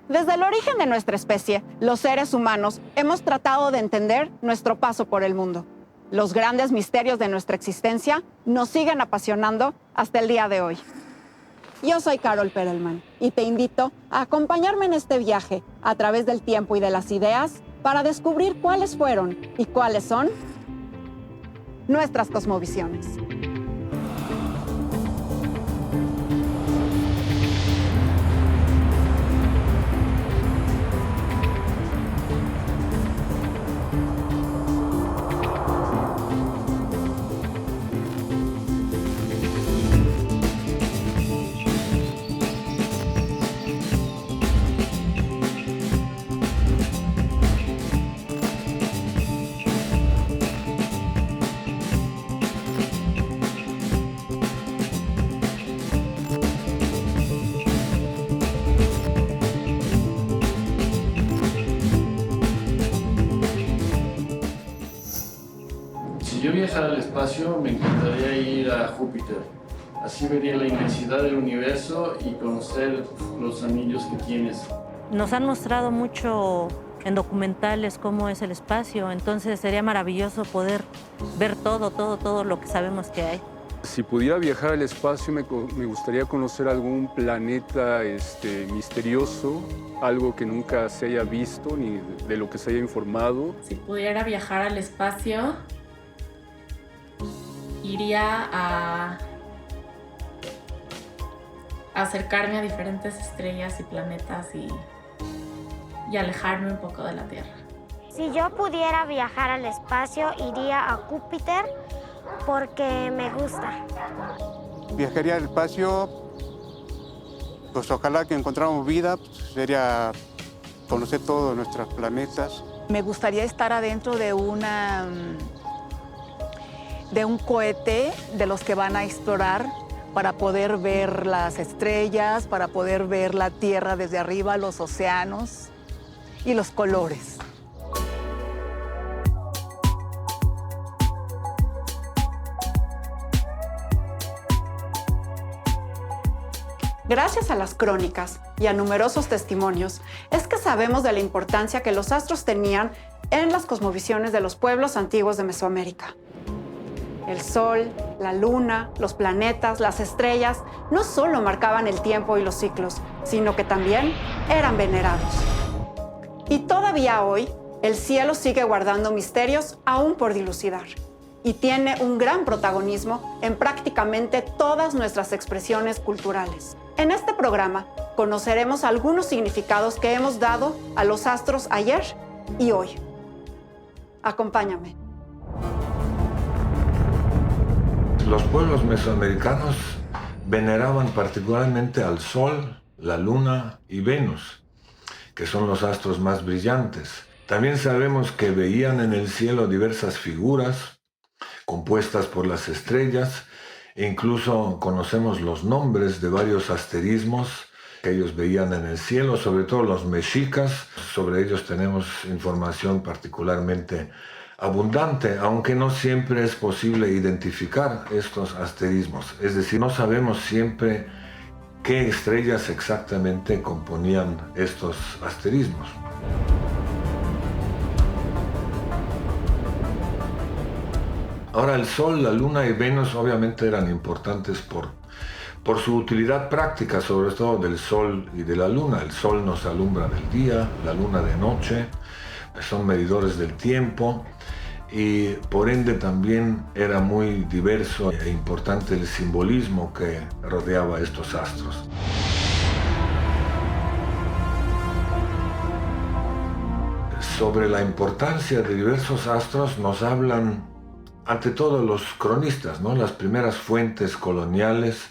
Desde el origen de nuestra especie, los seres humanos hemos tratado de entender nuestro paso por el mundo. Los grandes misterios de nuestra existencia nos siguen apasionando hasta el día de hoy. Yo soy Carol Perelman y te invito a acompañarme en este viaje a través del tiempo y de las ideas para descubrir cuáles fueron y cuáles son nuestras cosmovisiones. Si yo viajara al espacio, me encantaría ir a Júpiter. Así vería la inmensidad del universo y conocer los anillos que tienes. Nos han mostrado mucho en documentales cómo es el espacio, entonces sería maravilloso poder ver todo lo que sabemos que hay. Si pudiera viajar al espacio, me gustaría conocer algún planeta misterioso, algo que nunca se haya visto ni de lo que se haya informado. Si pudiera viajar al espacio, iría a acercarme a diferentes estrellas y planetas y alejarme un poco de la Tierra. Si yo pudiera viajar al espacio, iría a Júpiter porque me gusta. Viajaría al espacio, pues ojalá que encontráramos vida, pues sería conocer todos nuestros planetas. Me gustaría estar adentro de un cohete de los que van a explorar para poder ver las estrellas, para poder ver la Tierra desde arriba, los océanos y los colores. Gracias a las crónicas y a numerosos testimonios, es que sabemos de la importancia que los astros tenían en las cosmovisiones de los pueblos antiguos de Mesoamérica. El Sol, la Luna, los planetas, las estrellas, no solo marcaban el tiempo y los ciclos, sino que también eran venerados. Y todavía hoy, el cielo sigue guardando misterios aún por dilucidar. Y tiene un gran protagonismo en prácticamente todas nuestras expresiones culturales. En este programa conoceremos algunos significados que hemos dado a los astros ayer y hoy. Acompáñame. Los pueblos mesoamericanos veneraban particularmente al Sol, la Luna y Venus, que son los astros más brillantes. También sabemos que veían en el cielo diversas figuras compuestas por las estrellas, e incluso conocemos los nombres de varios asterismos que ellos veían en el cielo, sobre todo los mexicas. Sobre ellos tenemos información particularmente abundante, aunque no siempre es posible identificar estos asterismos. Es decir, no sabemos siempre qué estrellas exactamente componían estos asterismos. Ahora, el Sol, la Luna y Venus obviamente eran importantes por su utilidad práctica, sobre todo del Sol y de la Luna. El Sol nos alumbra del día, la Luna de noche, son medidores del tiempo y por ende también era muy diverso e importante el simbolismo que rodeaba a estos astros. Sobre la importancia de diversos astros nos hablan ante todo los cronistas, ¿no? Las primeras fuentes coloniales,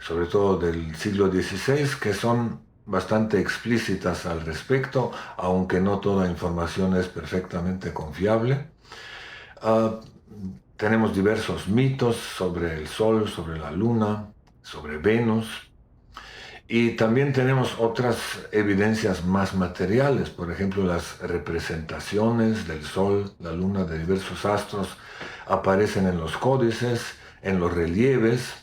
sobre todo del siglo XVI, que son bastante explícitas al respecto, aunque no toda información es perfectamente confiable. Tenemos diversos mitos sobre el Sol, sobre la Luna, sobre Venus, y también tenemos otras evidencias más materiales, por ejemplo, las representaciones del Sol, la Luna, de diversos astros aparecen en los códices, en los relieves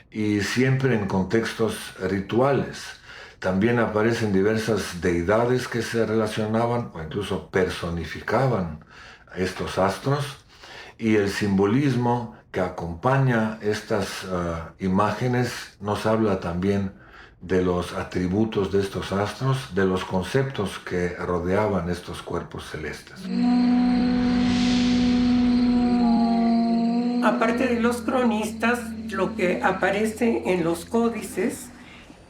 y siempre en contextos rituales. También aparecen diversas deidades que se relacionaban o incluso personificaban a estos astros, y el simbolismo que acompaña estas imágenes nos habla también de los atributos de estos astros, de los conceptos que rodeaban estos cuerpos celestes. Aparte de los cronistas, lo que aparece en los códices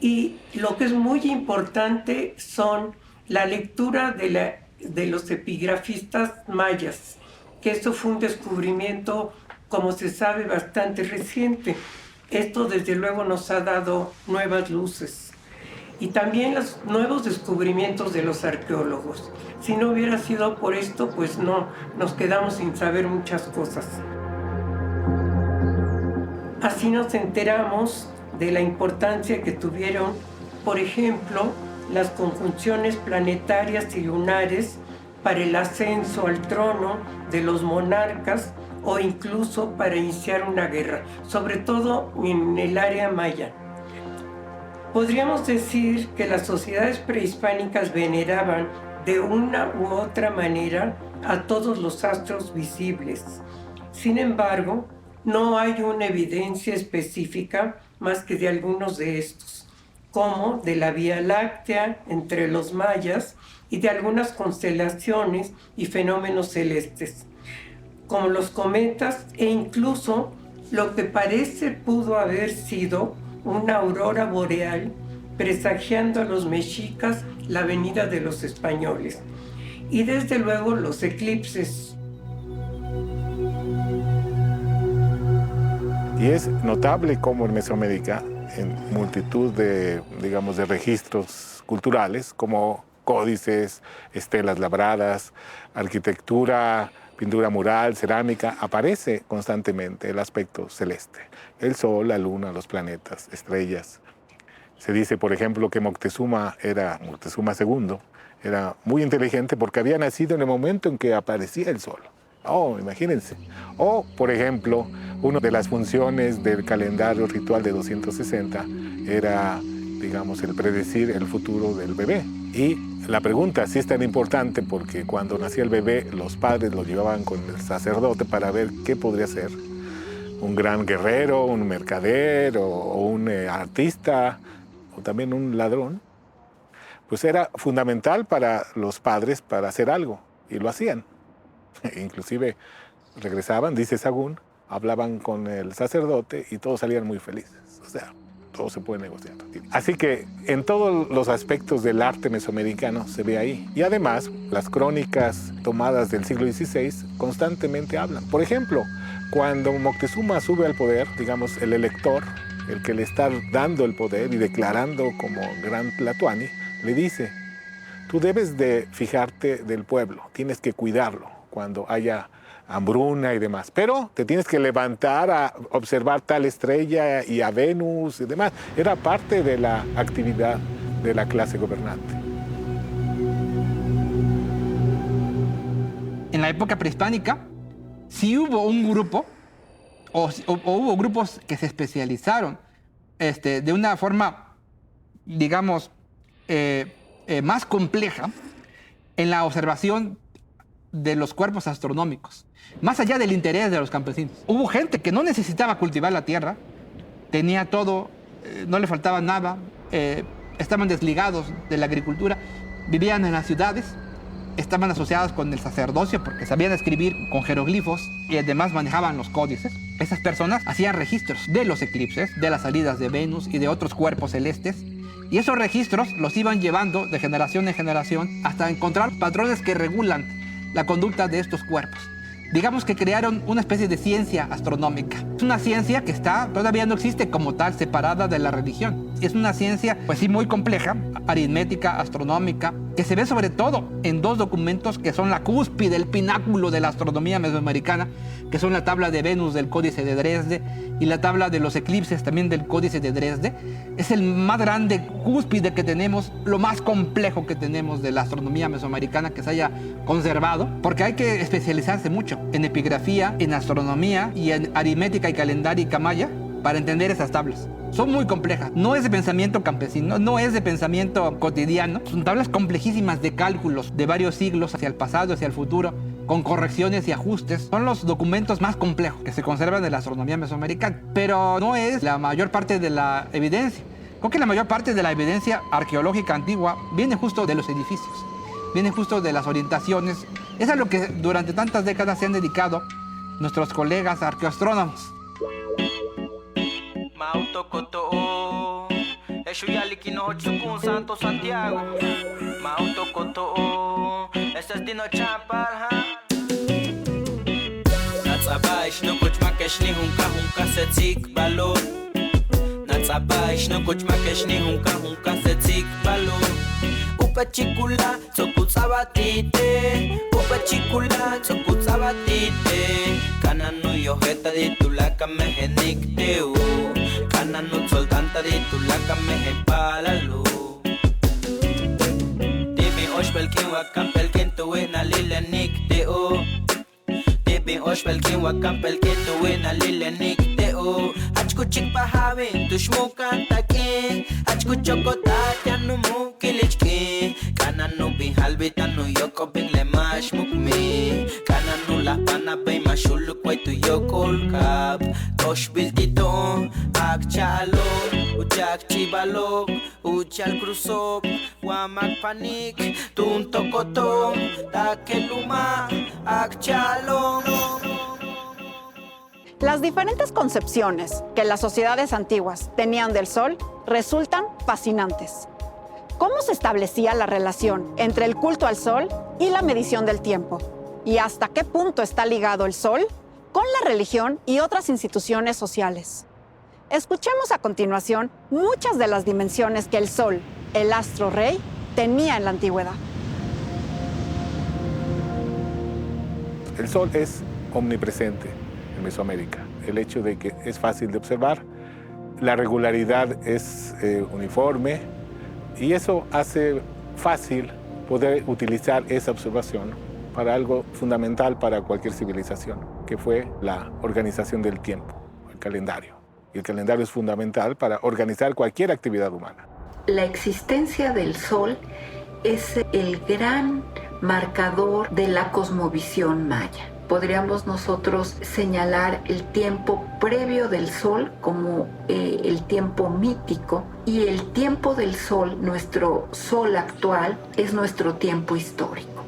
y lo que es muy importante son la lectura de los epigrafistas mayas, que esto fue un descubrimiento, como se sabe, bastante reciente. Esto desde luego nos ha dado nuevas luces. Y también los nuevos descubrimientos de los arqueólogos. Si no hubiera sido por esto, pues no, nos quedamos sin saber muchas cosas. Así nos enteramos de la importancia que tuvieron, por ejemplo, las conjunciones planetarias y lunares para el ascenso al trono de los monarcas o incluso para iniciar una guerra, sobre todo en el área maya. Podríamos decir que las sociedades prehispánicas veneraban de una u otra manera a todos los astros visibles. Sin embargo, no hay una evidencia específica más que de algunos de estos, como de la Vía Láctea entre los mayas y de algunas constelaciones y fenómenos celestes, como los cometas e incluso lo que parece pudo haber sido una aurora boreal presagiando a los mexicas la venida de los españoles, y desde luego los eclipses. Y es notable cómo en Mesoamérica, en multitud de, digamos, de registros culturales, como códices, estelas labradas, arquitectura, pintura mural, cerámica, aparece constantemente el aspecto celeste. El sol, la luna, los planetas, estrellas. Se dice, por ejemplo, que Moctezuma II era muy inteligente porque había nacido en el momento en que aparecía el sol. Oh, imagínense. O, por ejemplo, una de las funciones del calendario ritual de 260 era, digamos, el predecir el futuro del bebé. Y la pregunta sí es tan importante porque cuando nacía el bebé, los padres lo llevaban con el sacerdote para ver qué podría ser. Un gran guerrero, un mercader o un artista o también un ladrón. Pues era fundamental para los padres para hacer algo y lo hacían. Inclusive regresaban, dice Sagún, hablaban con el sacerdote y todos salían muy felices. O sea, todo se puede negociar. Así que en todos los aspectos del arte mesoamericano se ve ahí. Y además, las crónicas tomadas del siglo XVI constantemente hablan. Por ejemplo, cuando Moctezuma sube al poder, digamos, el elector, el que le está dando el poder y declarando como gran Tlatoani, le dice, tú debes de fijarte del pueblo, tienes que cuidarlo cuando haya hambruna y demás. Pero te tienes que levantar a observar tal estrella y a Venus y demás. Era parte de la actividad de la clase gobernante. En la época prehispánica, sí hubo un grupo, o hubo grupos que se especializaron de una forma, digamos, más compleja en la observación de los cuerpos astronómicos, más allá del interés de los campesinos. Hubo gente que no necesitaba cultivar la tierra, tenía todo, no le faltaba nada, estaban desligados de la agricultura, vivían en las ciudades, estaban asociados con el sacerdocio porque sabían escribir con jeroglifos y además manejaban los códices. Esas personas hacían registros de los eclipses, de las salidas de Venus y de otros cuerpos celestes. Y esos registros los iban llevando de generación en generación hasta encontrar patrones que regulan la conducta de estos cuerpos. Digamos que crearon una especie de ciencia astronómica. Es una ciencia que todavía no existe como tal, separada de la religión. Es una ciencia, pues sí, muy compleja, aritmética, astronómica, que se ve sobre todo en dos documentos que son la cúspide, el pináculo de la astronomía mesoamericana, que son la tabla de Venus del Códice de Dresde y la tabla de los eclipses también del Códice de Dresde. Es el más grande cúspide que tenemos, lo más complejo que tenemos de la astronomía mesoamericana que se haya conservado, porque hay que especializarse mucho en epigrafía, en astronomía y en aritmética y calendárica maya para entender esas tablas. Son muy complejas, no es de pensamiento campesino, no es de pensamiento cotidiano. Son tablas complejísimas de cálculos de varios siglos hacia el pasado, hacia el futuro, con correcciones y ajustes. Son los documentos más complejos que se conservan de la astronomía mesoamericana, pero no es la mayor parte de la evidencia. Creo que la mayor parte de la evidencia arqueológica antigua viene justo de los edificios, viene justo de las orientaciones. Es a lo que durante tantas décadas se han dedicado nuestros colegas arqueoastrónomos. Mautokoto, Eshuyaliki Hochukun Santo Santiago. Mautokoto, ese es Dino Champal, Natsabaish no kuchmakeshni hunka setik balor. Natsabaish no kuchmakeshni hunka setik balor. Upachikula tsokutsabatite, upachikula tsokutsabatite. Kananu yojeta di tulaka mehenikdeu. Kananu soltanta di tulaka mehepalalu. Dimi oshbelkin wakampelkin tuwena lilenikdeu. Dimi oshbelkin wakampelkin tuwena lilenikdeu. Achkuchik pahavin tushmukan takin. Achkuchokotat yanumu kilichkin. Kananu bihalbitanu yoko bin lemash mukmi. Kananu la pana bay mashuluk way tu yokol kap. Tosh biltito akchalo uchak chibalo uchal cruzop wamak panik tunto koto takeluma akchalo. Las diferentes concepciones que las sociedades antiguas tenían del sol resultan fascinantes. ¿Cómo se establecía la relación entre el culto al sol y la medición del tiempo? ¿Y hasta qué punto está ligado el sol con la religión y otras instituciones sociales? Escuchemos a continuación muchas de las dimensiones que el sol, el astro rey, tenía en la antigüedad. El sol es omnipresente en Mesoamérica. El hecho de que es fácil de observar, la regularidad es uniforme y eso hace fácil poder utilizar esa observación para algo fundamental para cualquier civilización, que fue la organización del tiempo, el calendario. Y el calendario es fundamental para organizar cualquier actividad humana. La existencia del sol es el gran marcador de la cosmovisión maya. Podríamos nosotros señalar el tiempo previo del sol como el tiempo mítico, y el tiempo del sol, nuestro sol actual, es nuestro tiempo histórico.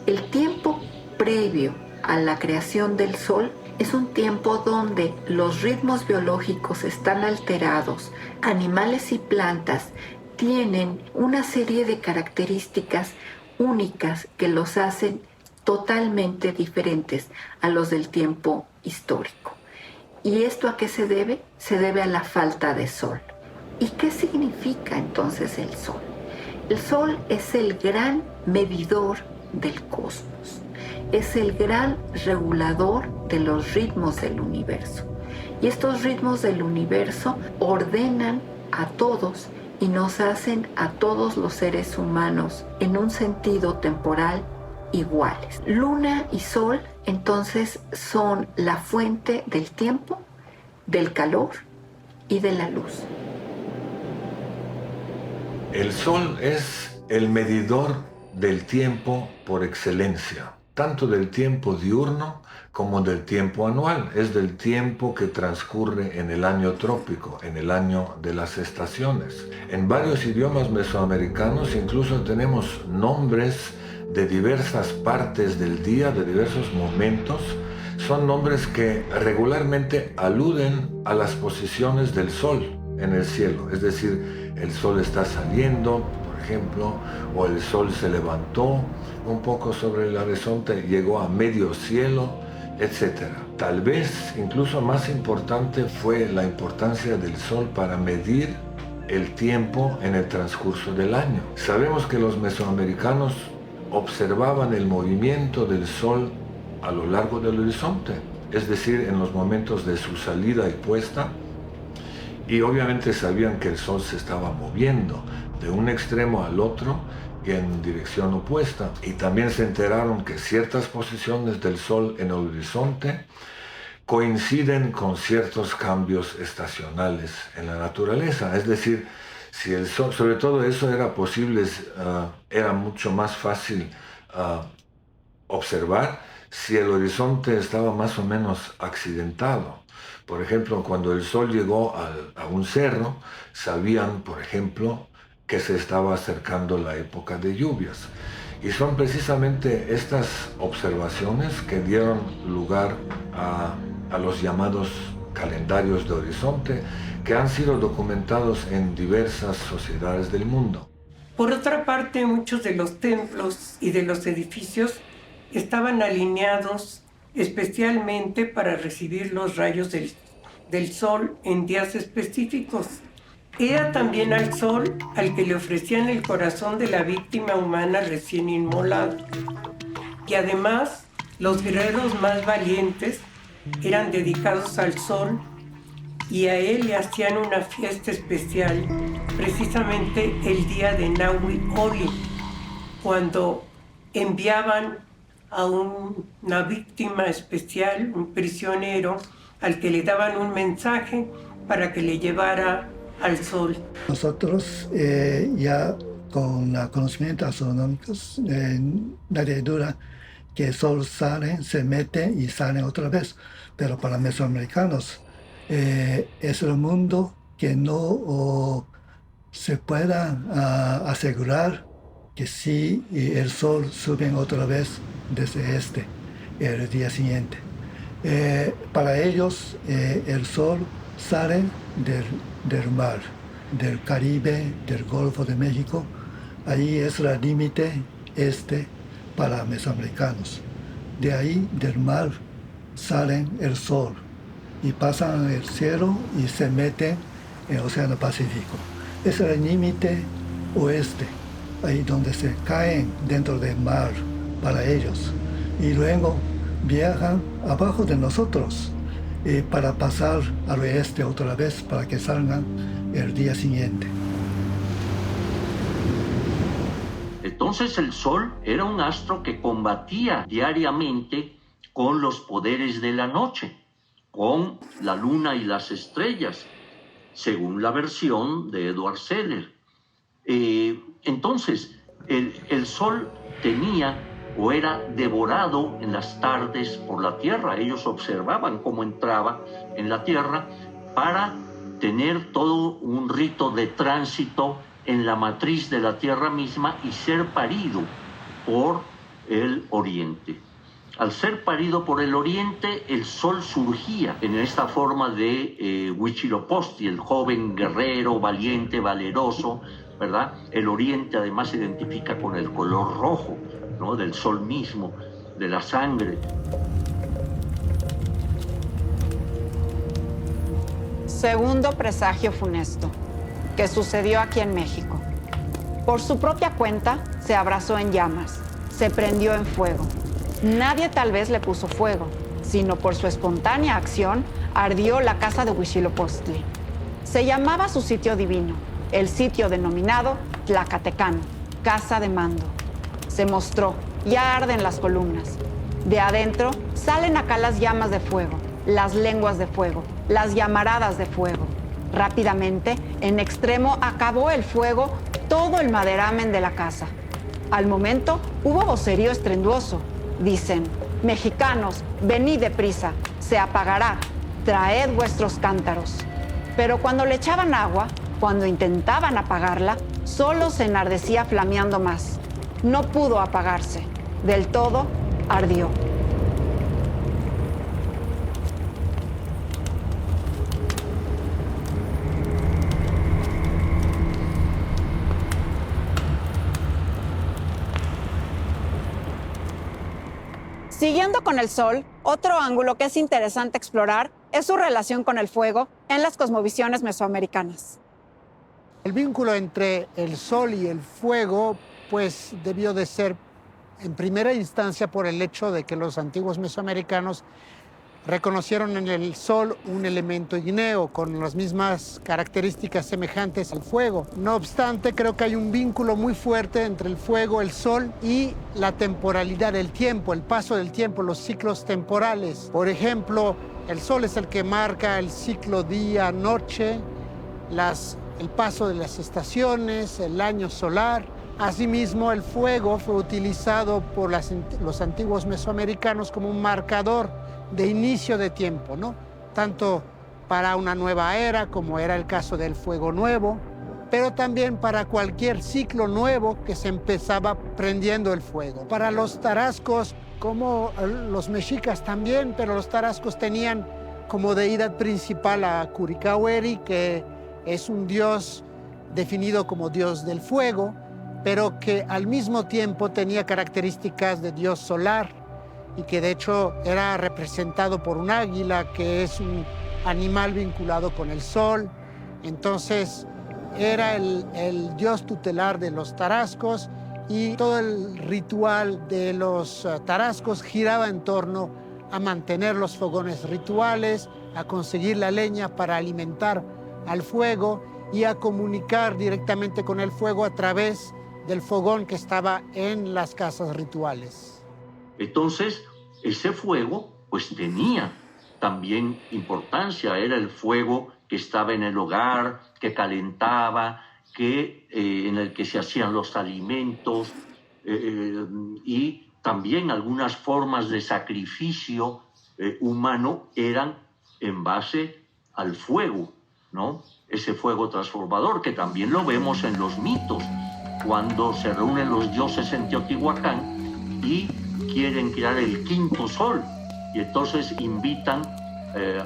El tiempo previo a la creación del sol es un tiempo donde los ritmos biológicos están alterados, animales y plantas tienen una serie de características únicas que los hacen totalmente diferentes a los del tiempo histórico. ¿Y esto a qué se debe? Se debe a la falta de sol. ¿Y qué significa entonces el sol? El sol es el gran medidor del cosmos, es el gran regulador de los ritmos del universo. Y estos ritmos del universo ordenan a todos y nos hacen a todos los seres humanos en un sentido temporal iguales. Luna y sol entonces son la fuente del tiempo, del calor y de la luz. El sol es el medidor del tiempo por excelencia, tanto del tiempo diurno como del tiempo anual. Es del tiempo que transcurre en el año trópico, en el año de las estaciones. En varios idiomas mesoamericanos incluso tenemos nombres de diversas partes del día, de diversos momentos. Son nombres que regularmente aluden a las posiciones del sol en el cielo. Es decir, el sol está saliendo, por ejemplo, o el sol se levantó un poco sobre el horizonte, llegó a medio cielo, etc. Tal vez incluso más importante fue la importancia del sol para medir el tiempo en el transcurso del año. Sabemos que los mesoamericanos observaban el movimiento del sol a lo largo del horizonte, es decir, en los momentos de su salida y puesta, y obviamente sabían que el sol se estaba moviendo de un extremo al otro y en dirección opuesta, y también se enteraron que ciertas posiciones del sol en el horizonte coinciden con ciertos cambios estacionales en la naturaleza. Es decir, si el sol, sobre todo eso era posible, era mucho más fácil observar si el horizonte estaba más o menos accidentado. Por ejemplo, cuando el sol llegó a un cerro, sabían, por ejemplo, que se estaba acercando la época de lluvias. Y son precisamente estas observaciones que dieron lugar a los llamados calendarios de horizonte, que han sido documentados en diversas sociedades del mundo. Por otra parte, muchos de los templos y de los edificios estaban alineados especialmente para recibir los rayos del sol en días específicos. Era también al sol al que le ofrecían el corazón de la víctima humana recién inmolada. Y además, los guerreros más valientes eran dedicados al sol y a él le hacían una fiesta especial, precisamente el día de Nahui Oli, cuando enviaban a una víctima especial, un prisionero, al que le daban un mensaje para que le llevara al sol. Nosotros ya con conocimientos astronómicos, nadie duda que el sol sale, se mete y sale otra vez. Pero para mesoamericanos es el mundo que no se pueda asegurar que sí el sol sube otra vez desde el día siguiente. Para ellos el sol sale del mar, del Caribe, del Golfo de México. Ahí es el límite para mesoamericanos. De ahí, del mar, salen el sol y pasan el cielo y se meten en el Océano Pacífico. Es el límite oeste, ahí donde se caen dentro del mar para ellos. Y luego viajan abajo de nosotros para pasar al oeste otra vez para que salgan el día siguiente. Entonces el Sol era un astro que combatía diariamente con los poderes de la noche, con la luna y las estrellas, según la versión de Edward Seller. Entonces el Sol tenía o era devorado en las tardes por la Tierra. Ellos observaban cómo entraba en la Tierra para tener todo un rito de tránsito en la matriz de la Tierra misma y ser parido por el Oriente. Al ser parido por el Oriente, el Sol surgía en esta forma de Huitzilopochtli, el joven guerrero, valiente, valeroso, ¿verdad? El Oriente además se identifica con el color rojo, ¿no? Del Sol mismo, de la sangre. Segundo presagio funesto, que sucedió aquí en México. Por su propia cuenta, se abrazó en llamas, se prendió en fuego. Nadie tal vez le puso fuego, sino por su espontánea acción ardió la casa de Huitzilopochtli. Se llamaba su sitio divino, el sitio denominado Tlacatecán, casa de mando. Se mostró, ya arden las columnas. De adentro salen acá las llamas de fuego, las lenguas de fuego, las llamaradas de fuego. Rápidamente, en extremo, acabó el fuego todo el maderamen de la casa. Al momento, hubo vocerío estruendoso. Dicen: mexicanos, venid deprisa, se apagará, traed vuestros cántaros. Pero cuando le echaban agua, cuando intentaban apagarla, solo se enardecía flameando más. No pudo apagarse. Del todo, ardió. Siguiendo con el Sol, otro ángulo que es interesante explorar es su relación con el fuego en las cosmovisiones mesoamericanas. El vínculo entre el Sol y el fuego pues debió de ser en primera instancia por el hecho de que los antiguos mesoamericanos reconocieron en el Sol un elemento igneo con las mismas características semejantes al fuego. No obstante, creo que hay un vínculo muy fuerte entre el fuego, el Sol y la temporalidad del tiempo, el paso del tiempo, los ciclos temporales. Por ejemplo, El sol es el que marca el ciclo día-noche, el paso de las estaciones, el año solar. Asimismo, el fuego fue utilizado por los antiguos mesoamericanos como un marcador de inicio de tiempo, ¿no? Tanto para una nueva era, como era el caso del fuego nuevo, pero también para cualquier ciclo nuevo que se empezaba prendiendo el fuego. Para los tarascos, como los mexicas también, pero los tarascos tenían como deidad principal a Curicahueri, que es un dios definido como dios del fuego, pero que al mismo tiempo tenía características de dios solar y que de hecho era representado por un águila, que es un animal vinculado con el sol. Entonces era el dios tutelar de los tarascos y todo el ritual de los tarascos giraba en torno a mantener los fogones rituales, a conseguir la leña para alimentar al fuego y a comunicar directamente con el fuego a través del fogón que estaba en las casas rituales. Entonces, ese fuego pues tenía también importancia, era el fuego que estaba en el hogar, que calentaba, en el que se hacían los alimentos y también algunas formas de sacrificio humano eran en base al fuego, ¿no? Ese fuego transformador que también lo vemos en los mitos, cuando se reúnen los dioses en Teotihuacán y quieren crear el quinto sol. Y entonces invitan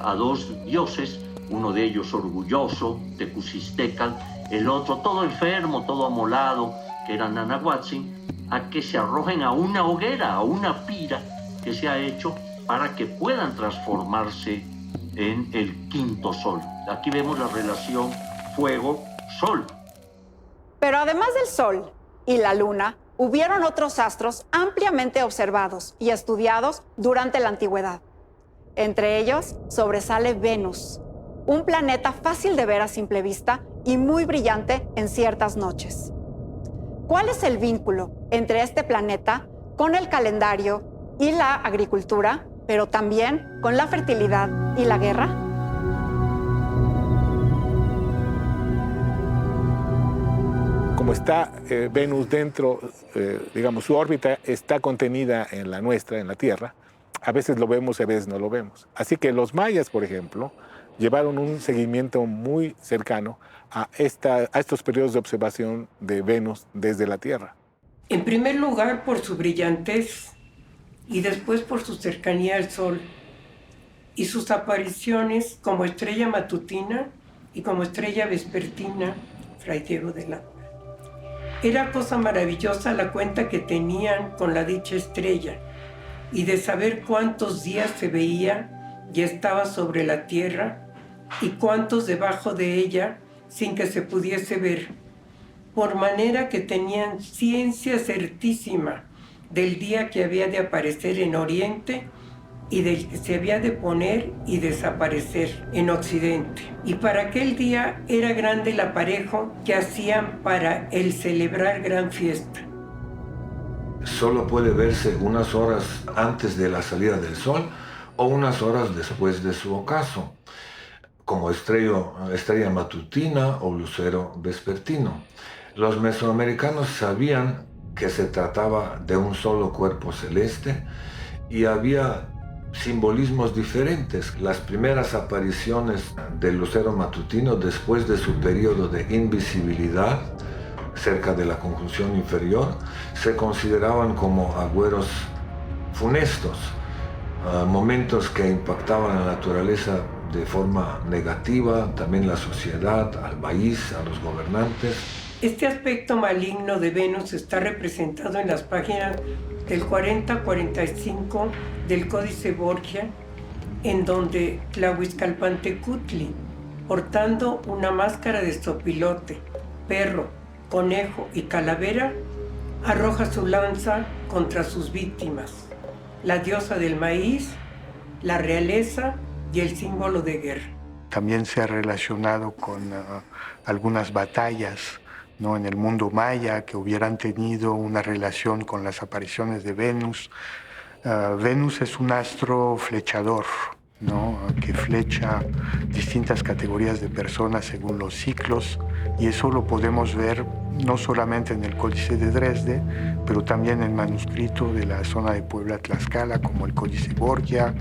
a dos dioses, uno de ellos orgulloso, Tecusistecatl, el otro todo enfermo, todo amolado, que era Nanahuatzin, a que se arrojen a una hoguera, a una pira que se ha hecho para que puedan transformarse en el quinto sol. Aquí vemos la relación fuego-sol. Pero además del sol y la luna, hubieron otros astros ampliamente observados y estudiados durante la antigüedad. Entre ellos sobresale Venus, un planeta fácil de ver a simple vista y muy brillante en ciertas noches. ¿Cuál es el vínculo entre este planeta con el calendario y la agricultura, pero también con la fertilidad y la guerra? Como está Venus dentro, digamos, su órbita está contenida en la nuestra, en la Tierra, a veces lo vemos y a veces no lo vemos. Así que los mayas, por ejemplo, llevaron un seguimiento muy cercano a estos periodos de observación de Venus desde la Tierra. En primer lugar, por su brillantez y después por su cercanía al Sol y sus apariciones como estrella matutina y como estrella vespertina, Fray Diego de la... Era cosa maravillosa la cuenta que tenían con la dicha estrella y de saber cuántos días se veía y estaba sobre la tierra y cuántos debajo de ella sin que se pudiese ver, por manera que tenían ciencia certísima del día que había de aparecer en Oriente y del que se había de poner y desaparecer en Occidente. Y para aquel día era grande el aparejo que hacían para el celebrar gran fiesta. Solo puede verse unas horas antes de la salida del sol o unas horas después de su ocaso, como estrella matutina o lucero vespertino. Los mesoamericanos sabían que se trataba de un solo cuerpo celeste y había simbolismos diferentes. Las primeras apariciones del lucero matutino después de su periodo de invisibilidad, cerca de la conjunción inferior, se consideraban como agüeros funestos, momentos que impactaban a la naturaleza de forma negativa, también la sociedad, al país, a los gobernantes. Este aspecto maligno de Venus está representado en las páginas del 40-45 del Códice Borgia, en donde Tlahuizcalpantecutli, portando una máscara de zopilote, perro, conejo y calavera, arroja su lanza contra sus víctimas, la diosa del maíz, la realeza y el símbolo de guerra. También se ha relacionado con algunas batallas, ¿no?, en el mundo maya que hubieran tenido una relación con las apariciones de Venus. Venus es un astro flechador, ¿no? Que flecha distintas categorías de personas según los ciclos, y eso lo podemos ver no solamente en el Códice de Dresde, pero también en manuscritos de la zona de Puebla-Tlaxcala, como el Códice Borgia,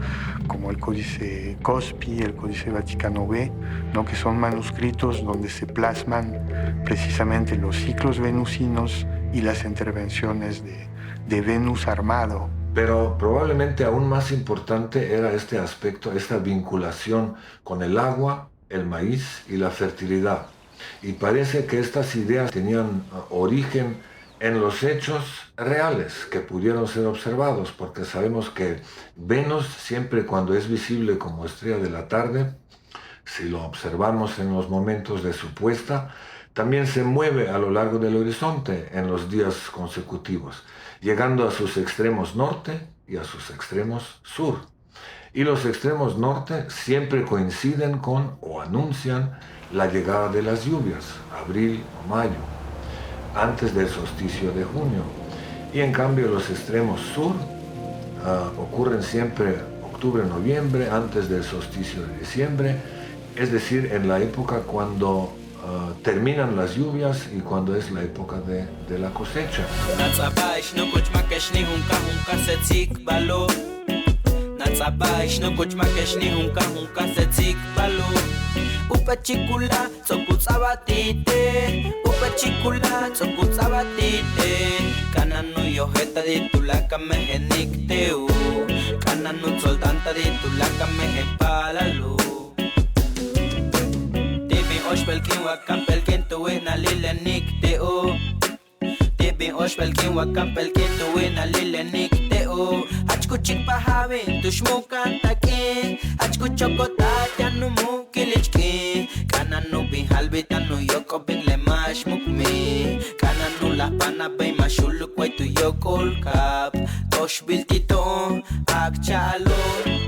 como el Códice Cospi, el Códice Vaticano B, ¿no? Que son manuscritos donde se plasman precisamente los ciclos venusinos y las intervenciones de Venus armado. Pero probablemente aún más importante era este aspecto, esta vinculación con el agua, el maíz y la fertilidad. Y parece que estas ideas tenían origen en los hechos reales que pudieron ser observados, porque sabemos que Venus, siempre cuando es visible como estrella de la tarde, si lo observamos en los momentos de su puesta, también se mueve a lo largo del horizonte en los días consecutivos, llegando a sus extremos norte y a sus extremos sur. Y los extremos norte siempre coinciden con o anuncian la llegada de las lluvias, abril o mayo, antes del solsticio de junio. Y en cambio los extremos sur ocurren siempre octubre-noviembre, antes del solsticio de diciembre, es decir, en la época cuando terminan las lluvias y cuando es la época de la cosecha. Upachikula tsokutsabatite, upachikula tsokutsabatite. Kananu yojeta di tulaka mehenicteu, kananu soldanta di tulaka mehepalalu. Tibi oshpelkin wakampelkin tuwina lilenicteu. Tibi oshpelkin wakampelkin tuwina lilenicteu. Achkuchik pahavin tushmukan takin, achkuchokotat yanumu kilichki. Kananu bihalbitanu yoko bin lemash mukmi. Kananu la pana bay mashuluk way tu yokol kap. Tosh biltito akchalo,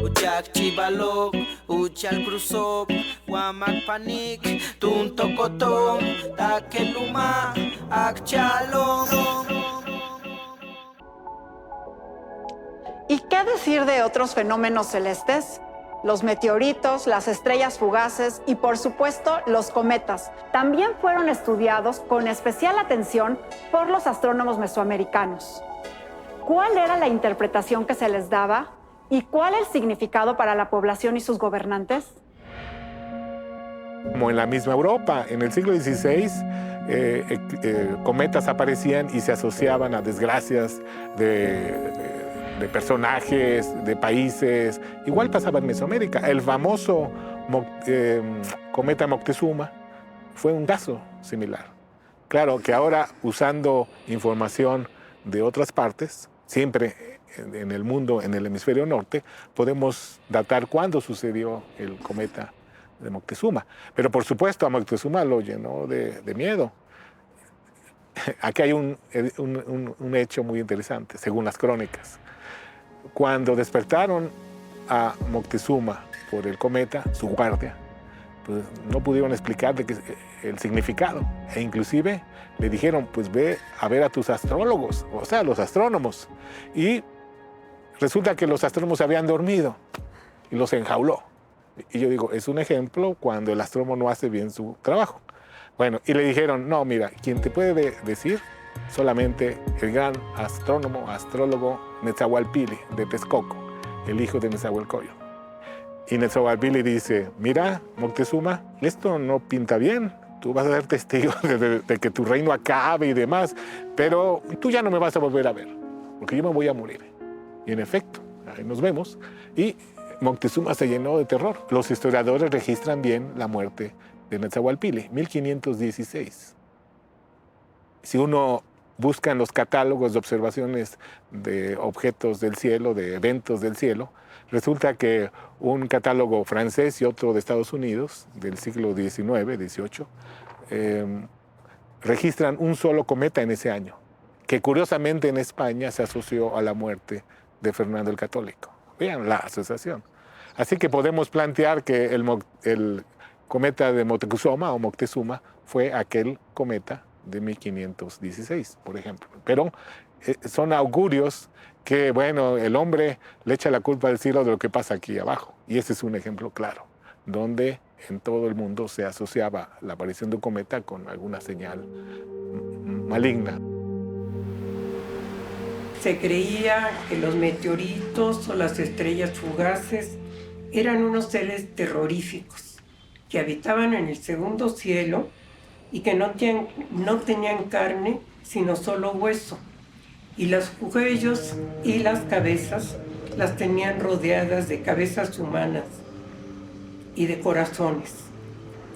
uchak chibalok, uchal krusop, wamak panik, tuntokotom, takeluma akchalo. ¿Y qué decir de otros fenómenos celestes? Los meteoritos, las estrellas fugaces y, por supuesto, los cometas también fueron estudiados con especial atención por los astrónomos mesoamericanos. ¿Cuál era la interpretación que se les daba y cuál el significado para la población y sus gobernantes? Como en la misma Europa, en el siglo XVI, cometas aparecían y se asociaban a desgracias de personajes, de países. Igual pasaba en Mesoamérica. El famoso cometa Moctezuma fue un caso similar. Claro que ahora, usando información de otras partes, siempre en el mundo, en el hemisferio norte, podemos datar cuándo sucedió el cometa de Moctezuma. Pero por supuesto a Moctezuma lo llenó de miedo. Aquí hay un hecho muy interesante, según las crónicas. Cuando despertaron a Moctezuma por el cometa, su guardia, pues no pudieron explicar el significado. E inclusive le dijeron, pues ve a ver a tus astrólogos, o sea, los astrónomos. Y resulta que los astrónomos habían dormido y los enjauló. Y yo digo, es un ejemplo cuando el astrónomo no hace bien su trabajo. Bueno, y le dijeron, no, mira, quien te puede decir solamente el gran astrólogo Netzahualpili de Texcoco, el hijo de Nezahualcóyotl. Y Netzahualpili dice, mira, Moctezuma, esto no pinta bien, tú vas a ser testigo de que tu reino acabe y demás, pero tú ya no me vas a volver a ver, porque yo me voy a morir. Y en efecto, ahí nos vemos, y Moctezuma se llenó de terror. Los historiadores registran bien la muerte de Netzahualpili, 1516. Si uno busca en los catálogos de observaciones de objetos del cielo, de eventos del cielo, resulta que un catálogo francés y otro de Estados Unidos, del siglo XIX, XVIII, registran un solo cometa en ese año, que curiosamente en España se asoció a la muerte de Fernando el Católico. Vean la asociación. Así que podemos plantear que el cometa de Moctezuma o Moctezuma fue aquel cometa de 1516, por ejemplo. Pero son augurios que, bueno, el hombre le echa la culpa al cielo de lo que pasa aquí abajo. Y ese es un ejemplo claro, donde en todo el mundo se asociaba la aparición de un cometa con alguna señal maligna. Se creía que los meteoritos o las estrellas fugaces eran unos seres terroríficos que habitaban en el segundo cielo y que no tenían carne, sino solo hueso. Y los cuellos y las cabezas las tenían rodeadas de cabezas humanas y de corazones.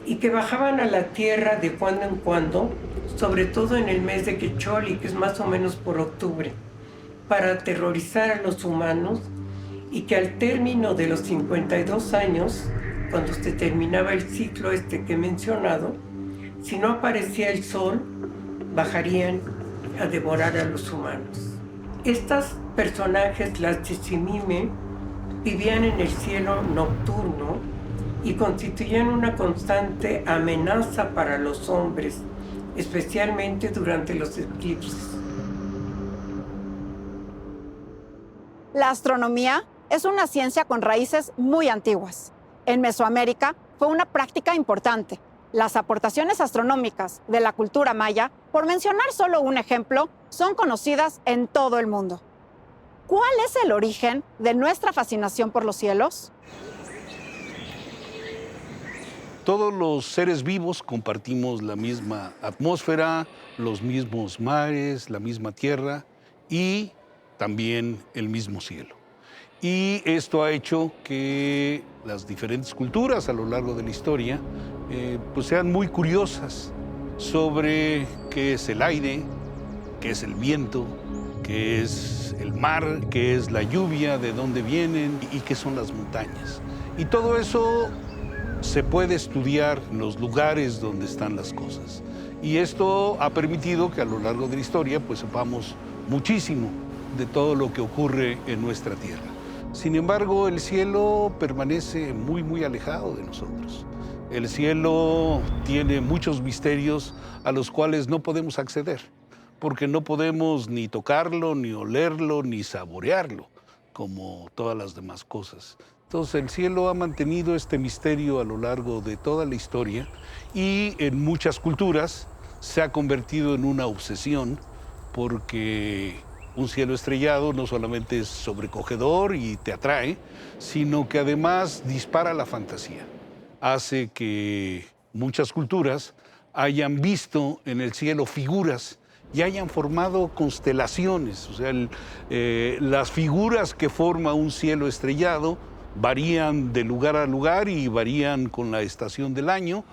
Y que bajaban a la tierra de cuando en cuando, sobre todo en el mes de Quecholi, que es más o menos por octubre, para aterrorizar a los humanos, y que al término de los 52 años, cuando se terminaba el ciclo que he mencionado, si no aparecía el sol, bajarían a devorar a los humanos. Estos personajes, las Tzitzimime, vivían en el cielo nocturno y constituían una constante amenaza para los hombres, especialmente durante los eclipses. La astronomía es una ciencia con raíces muy antiguas. En Mesoamérica fue una práctica importante. Las aportaciones astronómicas de la cultura maya, por mencionar solo un ejemplo, son conocidas en todo el mundo. ¿Cuál es el origen de nuestra fascinación por los cielos? Todos los seres vivos compartimos la misma atmósfera, los mismos mares, la misma tierra y también el mismo cielo. Y esto ha hecho que las diferentes culturas a lo largo de la historia pues sean muy curiosas sobre qué es el aire, qué es el viento, qué es el mar, qué es la lluvia, de dónde vienen y qué son las montañas. Y todo eso se puede estudiar en los lugares donde están las cosas. Y esto ha permitido que a lo largo de la historia pues sepamos muchísimo de todo lo que ocurre en nuestra tierra. Sin embargo, el cielo permanece muy, muy alejado de nosotros. El cielo tiene muchos misterios a los cuales no podemos acceder, porque no podemos ni tocarlo, ni olerlo, ni saborearlo, como todas las demás cosas. Entonces, el cielo ha mantenido este misterio a lo largo de toda la historia y en muchas culturas se ha convertido en una obsesión, porque un cielo estrellado no solamente es sobrecogedor y te atrae, sino que además dispara la fantasía. Hace que muchas culturas hayan visto en el cielo figuras y hayan formado constelaciones. O sea, las figuras que forma un cielo estrellado varían de lugar a lugar y varían con la estación del año,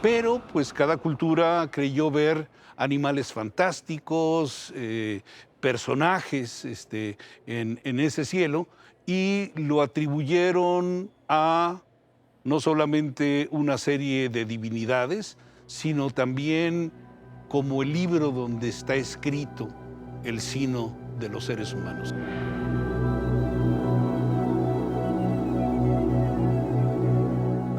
pero pues cada cultura creyó ver animales fantásticos, personajes en ese cielo, y lo atribuyeron a no solamente una serie de divinidades, sino también como el libro donde está escrito el sino de los seres humanos.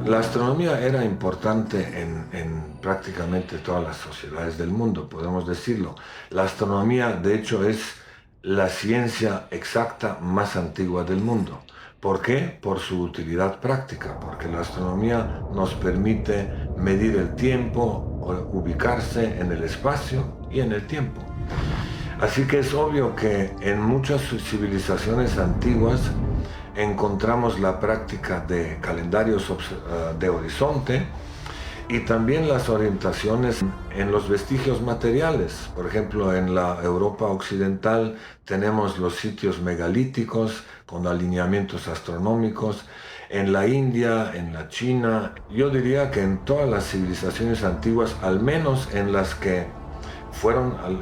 La astronomía era importante en prácticamente todas las sociedades del mundo, podemos decirlo. La astronomía, de hecho, es la ciencia exacta más antigua del mundo. ¿Por qué? Por su utilidad práctica, porque la astronomía nos permite medir el tiempo, ubicarse en el espacio y en el tiempo. Así que es obvio que en muchas civilizaciones antiguas encontramos la práctica de calendarios de horizonte y también las orientaciones en los vestigios materiales. Por ejemplo, en la Europa occidental tenemos los sitios megalíticos con alineamientos astronómicos. En la India, en la China, yo diría que en todas las civilizaciones antiguas, al menos en las que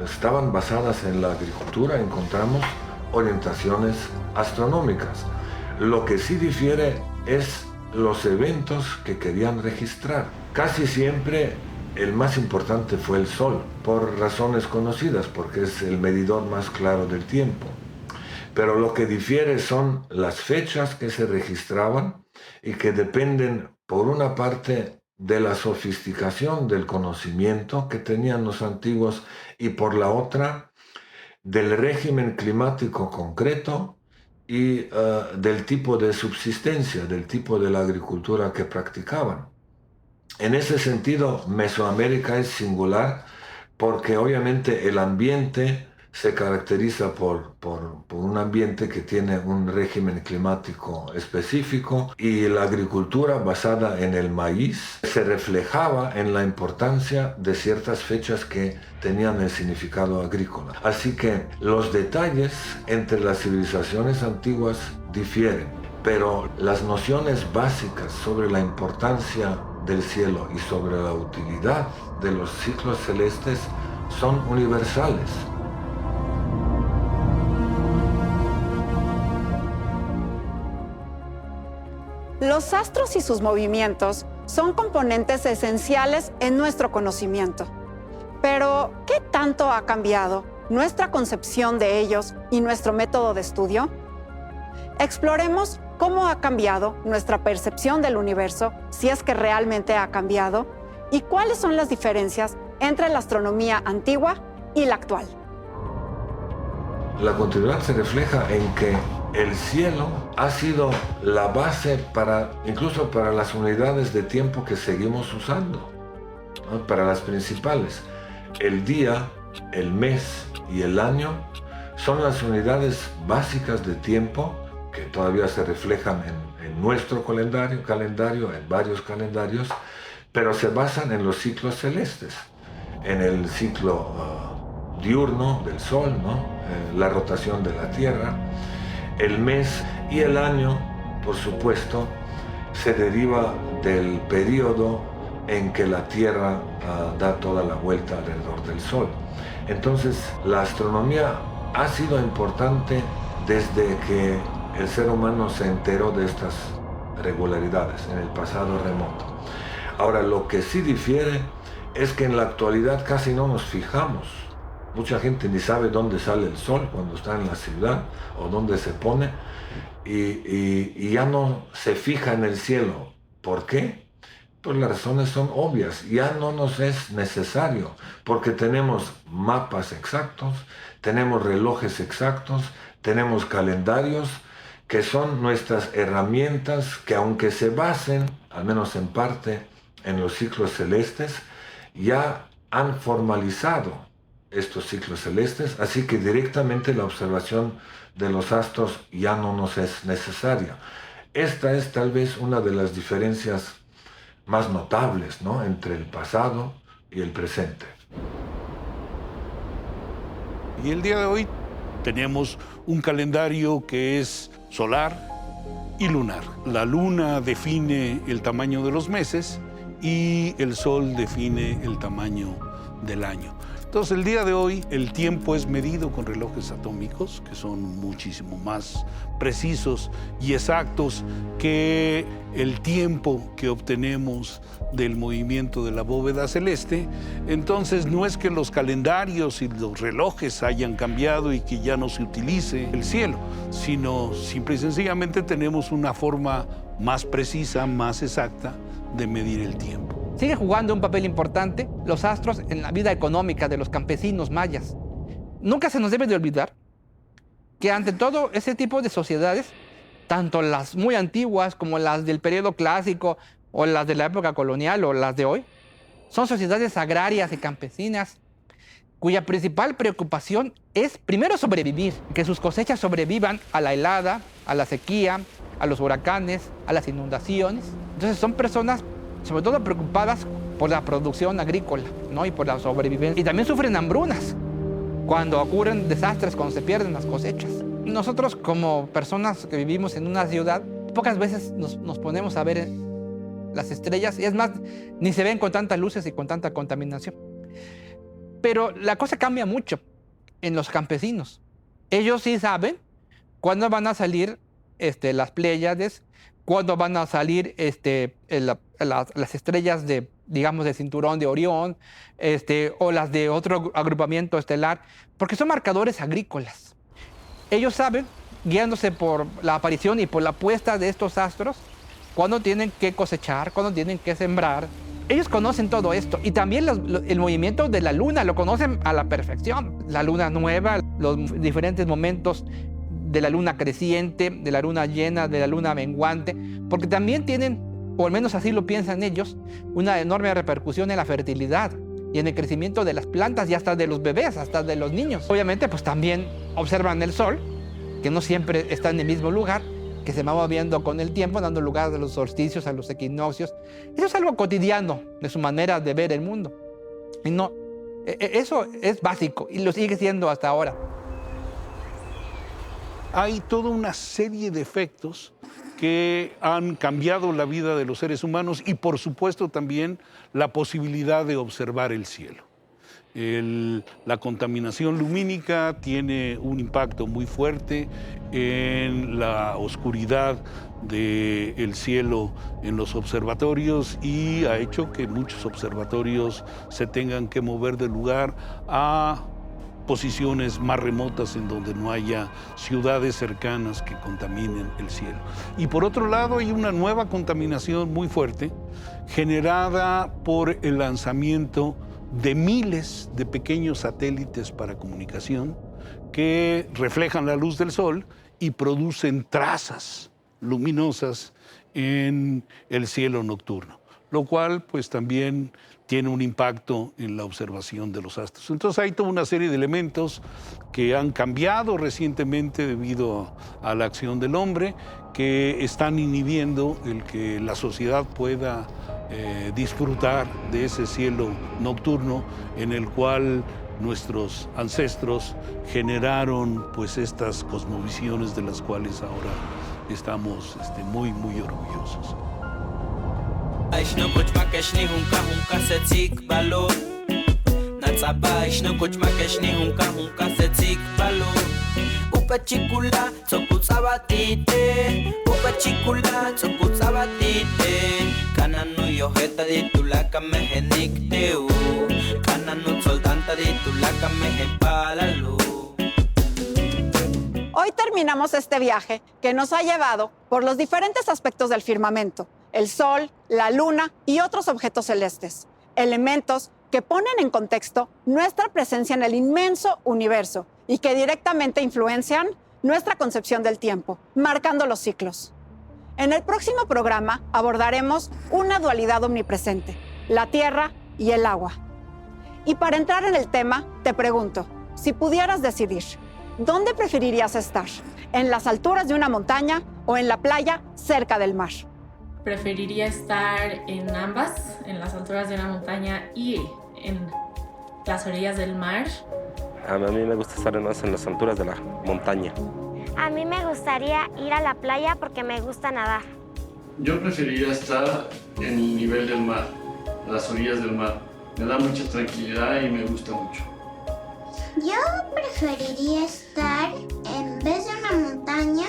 estaban basadas en la agricultura, encontramos orientaciones astronómicas. Lo que sí difiere es los eventos que querían registrar. Casi siempre el más importante fue el Sol, por razones conocidas, porque es el medidor más claro del tiempo. Pero lo que difiere son las fechas que se registraban y que dependen, por una parte, de la sofisticación del conocimiento que tenían los antiguos y por la otra, del régimen climático concreto y del tipo de subsistencia, del tipo de la agricultura que practicaban. En ese sentido, Mesoamérica es singular porque obviamente el ambiente se caracteriza por un ambiente que tiene un régimen climático específico y la agricultura basada en el maíz se reflejaba en la importancia de ciertas fechas que tenían el significado agrícola. Así que los detalles entre las civilizaciones antiguas difieren, pero las nociones básicas sobre la importancia del cielo y sobre la utilidad de los ciclos celestes son universales. Los astros y sus movimientos son componentes esenciales en nuestro conocimiento. Pero, ¿qué tanto ha cambiado nuestra concepción de ellos y nuestro método de estudio? Exploremos cómo ha cambiado nuestra percepción del universo, si es que realmente ha cambiado, y cuáles son las diferencias entre la astronomía antigua y la actual. La continuidad se refleja en que el cielo ha sido la base incluso para las unidades de tiempo que seguimos usando, ¿no? Para las principales. El día, el mes y el año son las unidades básicas de tiempo que todavía se reflejan en nuestro calendario, en varios calendarios, pero se basan en los ciclos celestes, en el ciclo diurno del Sol, ¿no? La rotación de la Tierra. El mes y el año, por supuesto, se deriva del periodo en que la Tierra da toda la vuelta alrededor del Sol. Entonces, la astronomía ha sido importante desde que el ser humano se enteró de estas regularidades en el pasado remoto. Ahora, lo que sí difiere es que en la actualidad casi no nos fijamos. Mucha gente ni sabe dónde sale el sol cuando está en la ciudad o dónde se pone y ya no se fija en el cielo. ¿Por qué? Pues las razones son obvias. Ya no nos es necesario porque tenemos mapas exactos, tenemos relojes exactos, tenemos calendarios que son nuestras herramientas que aunque se basen, al menos en parte, en los ciclos celestes, ya han formalizado estos ciclos celestes, así que directamente la observación de los astros ya no nos es necesaria. Esta es tal vez una de las diferencias más notables, ¿no?, entre el pasado y el presente. Y el día de hoy tenemos un calendario que es solar y lunar. La luna define el tamaño de los meses y el sol define el tamaño del año. Entonces, el día de hoy, el tiempo es medido con relojes atómicos, que son muchísimo más precisos y exactos que el tiempo que obtenemos del movimiento de la bóveda celeste. Entonces, no es que los calendarios y los relojes hayan cambiado y que ya no se utilice el cielo, sino simple y sencillamente tenemos una forma más precisa, más exacta de medir el tiempo. Sigue jugando un papel importante los astros en la vida económica de los campesinos mayas. Nunca se nos debe de olvidar que ante todo ese tipo de sociedades, tanto las muy antiguas como las del periodo clásico o las de la época colonial o las de hoy, son sociedades agrarias y campesinas cuya principal preocupación es primero sobrevivir, que sus cosechas sobrevivan a la helada, a la sequía, a los huracanes, a las inundaciones. Entonces son personas sobre todo preocupadas por la producción agrícola, ¿no?, y por la sobrevivencia. Y también sufren hambrunas cuando ocurren desastres, cuando se pierden las cosechas. Nosotros, como personas que vivimos en una ciudad, pocas veces nos ponemos a ver las estrellas, y es más, ni se ven con tantas luces y con tanta contaminación. Pero la cosa cambia mucho en los campesinos. Ellos sí saben cuándo van a salir las Pléyades, cuándo van a salir las estrellas de, digamos, de cinturón de Orión, o las de otro agrupamiento estelar, porque son marcadores agrícolas. Ellos saben, guiándose por la aparición y por la puesta de estos astros, cuándo tienen que cosechar, cuándo tienen que sembrar. Ellos conocen todo esto y también el movimiento de la luna lo conocen a la perfección. La luna nueva, los diferentes momentos de la luna creciente, de la luna llena, de la luna menguante, porque también tienen, o al menos así lo piensan ellos, una enorme repercusión en la fertilidad y en el crecimiento de las plantas y hasta de los bebés, hasta de los niños. Obviamente, pues también observan el sol, que no siempre está en el mismo lugar, que se va moviendo con el tiempo, dando lugar a los solsticios, a los equinoccios. Eso es algo cotidiano de su manera de ver el mundo. Y no, eso es básico y lo sigue siendo hasta ahora. Hay toda una serie de efectos que han cambiado la vida de los seres humanos y, por supuesto, también la posibilidad de observar el cielo. La contaminación lumínica tiene un impacto muy fuerte en la oscuridad del cielo en los observatorios y ha hecho que muchos observatorios se tengan que mover de lugar a posiciones más remotas en donde no haya ciudades cercanas que contaminen el cielo. Y por otro lado hay una nueva contaminación muy fuerte generada por el lanzamiento de miles de pequeños satélites para comunicación que reflejan la luz del sol y producen trazas luminosas en el cielo nocturno, lo cual pues también tiene un impacto en la observación de los astros. Entonces hay toda una serie de elementos que han cambiado recientemente debido a la acción del hombre, que están inhibiendo el que la sociedad pueda disfrutar de ese cielo nocturno en el cual nuestros ancestros generaron pues estas cosmovisiones de las cuales ahora estamos muy, muy orgullosos. Aishno kuchma keshni hunka setik balo Natsaba aishno kuchma keshni hunka setik balo Upachikula tsokutsabatite Upachikula tsokutsabatite Kananu yoheta ditulaka meheniktiu Kananu soldanta ditulaka mehepalalu. Hoy terminamos este viaje que nos ha llevado por los diferentes aspectos del firmamento, el sol, la luna y otros objetos celestes, elementos que ponen en contexto nuestra presencia en el inmenso universo y que directamente influencian nuestra concepción del tiempo, marcando los ciclos. En el próximo programa abordaremos una dualidad omnipresente, la tierra y el agua. Y para entrar en el tema, te pregunto, si pudieras decidir, ¿dónde preferirías estar? ¿En las alturas de una montaña o en la playa cerca del mar? Preferiría estar en ambas, en las alturas de una montaña y en las orillas del mar. A mí me gusta estar en las alturas de la montaña. A mí me gustaría ir a la playa porque me gusta nadar. Yo preferiría estar en el nivel del mar, a las orillas del mar. Me da mucha tranquilidad y me gusta mucho. Yo preferiría estar, en vez de una montaña,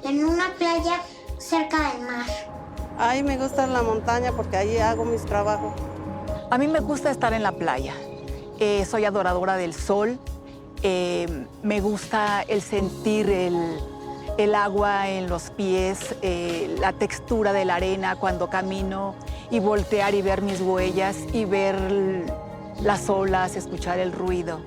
en una playa cerca del mar. Ay, me gusta la montaña porque allí hago mis trabajos. A mí me gusta estar en la playa. Soy adoradora del sol. Me gusta el sentir el agua en los pies, la textura de la arena cuando camino y voltear y ver mis huellas y ver las olas, escuchar el ruido.